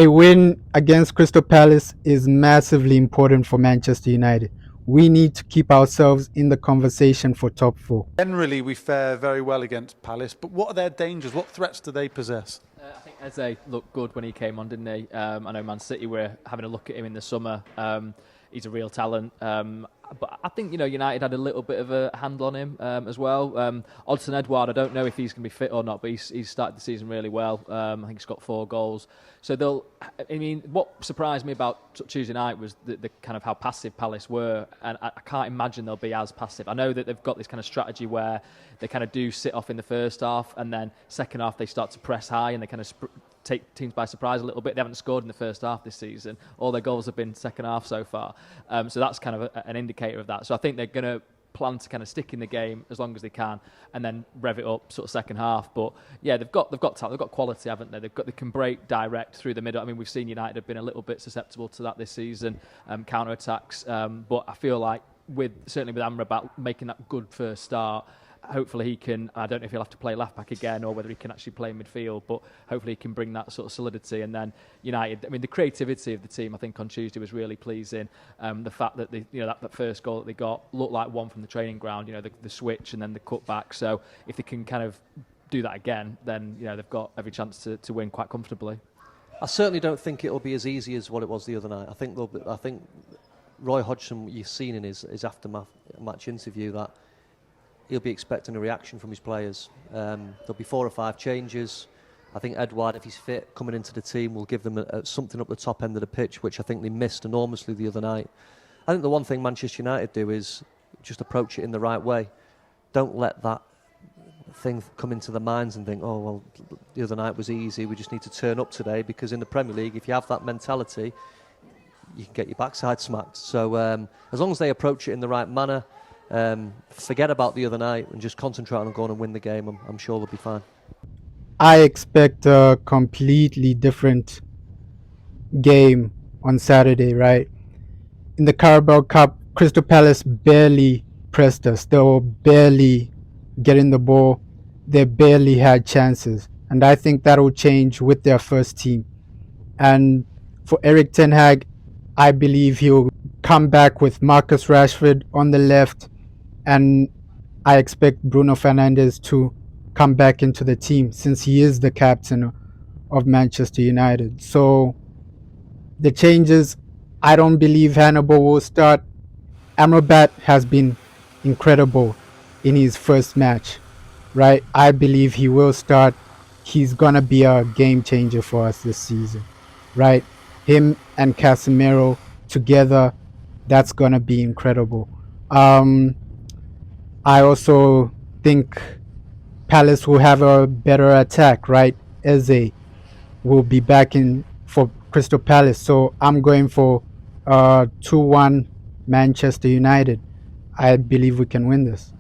A win against Crystal Palace is massively important for Manchester United. We need to keep ourselves in the conversation for top four. Generally, we fare very well against Palace, but what are their dangers? What threats do they possess? I think Eze looked good when he came on, didn't he? I know Man City were having a look at him in the summer. He's a real talent. But I think, United had a little bit of a handle on him as well. Odsonne Edouard, I don't know if he's going to be fit or not, but he's started the season really well. I think he's got 4 goals. So what surprised me about Tuesday night was the kind of how passive Palace were, and I can't imagine they'll be as passive. I know that they've got this kind of strategy where they kind of do sit off in the first half, and then second half they start to press high and they kind of take teams by surprise a little bit. They haven't scored in the first half this season. All their goals have been second half so far. So that's kind of an indicator of that. So I think they're going to plan to kind of stick in the game as long as they can and then rev it up sort of second half. But yeah, they've got talent, they've got quality, haven't they? They can break direct through the middle. I mean, we've seen United have been a little bit susceptible to that this season, counter attacks. But I feel like certainly with Amrabat making that good first start, hopefully he can, I don't know if he'll have to play left back again or whether he can actually play in midfield, but hopefully he can bring that sort of solidity. And then United, I mean, the creativity of the team, I think on Tuesday was really pleasing. The fact that that first goal that they got looked like one from the training ground, the switch and then the cutback. So if they can kind of do that again, then they've got every chance to win quite comfortably. I certainly don't think it'll be as easy as what it was the other night. I think Roy Hodgson, you've seen in his after-match interview that he'll be expecting a reaction from his players. There'll be 4 or 5 changes. I think Edouard, if he's fit, coming into the team, will give them something up the top end of the pitch, which I think they missed enormously the other night. I think the one thing Manchester United do is just approach it in the right way. Don't let that thing come into their minds and think, oh, well, the other night was easy, we just need to turn up today, because in the Premier League, if you have that mentality, you can get your backside smacked. So as long as they approach it in the right manner, forget about the other night and just concentrate on going and win the game, I'm sure they'll be fine. I expect a completely different game on Saturday, right? In the Carabao Cup, Crystal Palace barely pressed us. They were barely getting the ball. They barely had chances. And I think that will change with their first team. And for Erik ten Hag, I believe he'll come back with Marcus Rashford on the left, and I expect Bruno Fernandes to come back into the team since he is the captain of Manchester United. So the changes, I don't believe Hannibal will start. Amrabat has been incredible in his first match, right? I believe he will start. He's going to be a game changer for us this season, right? Him and Casemiro together, that's going to be incredible. I also think Palace will have a better attack, right? Eze will be back in for Crystal Palace. So I'm going for 2-1 Manchester United. I believe we can win this.